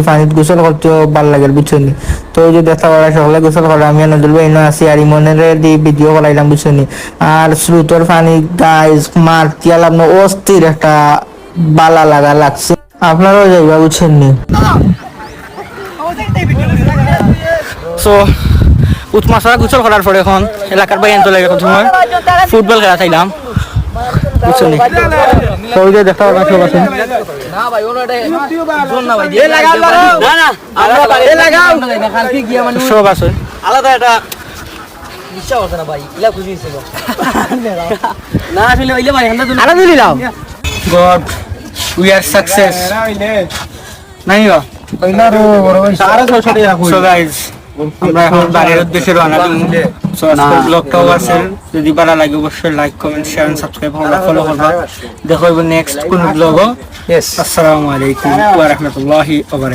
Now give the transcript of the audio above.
পানিত গোসল করতেও ভালো লাগে বুঝছো নি। তো ওই যে দেখা করা সকালে গোসল করা আমি নজরুল ভাই আছি আর ইমনের দি ভিডিও করাইলাম বুঝছো নি। আর স্রোতর পানি গাইজ মার তিয়ালাম না অস্থির একটা বালা লাগা লাগছে, আপনারাও যাইবা বুঝছেন নি। সো উৎমাছরা গোসল করার পরে এখন এলাকার বাইরে আনতে লাগে সময় ফুটবল খেলা চাইলাম বুঝছো নি। তো ওই যে দেখা করা সব আছে না ভাই ওনাটা জোন না ভাই এ লাগাও না না আমরা এ লাগাও কালকে গিয়া মানে সব আছে আলাদা একটা ইচ্ছা হচ্ছে না ভাই ইলা খুশি হইছে না আসলে ওইলে ভাই আমরা আরে দিলাম গড উই আর সাকসেস নাই গো কইলারো বড় ভাই সারা ছড়ে রাখো। সো গাইস আমরা এখন বাড়ির উদ্দেশ্যে রওনা দিমু। সো আজকের ব্লগটাও আছে, যদি ভালো লাগে অবশ্যই like comment share and subscribe করবা, ফলো করবা। দেখো নেক্সট কোন ব্লগও। আসসালামু আলাইকুম ওয়া রাহমাতুল্লাহি ওয়া বারাকাতুহু।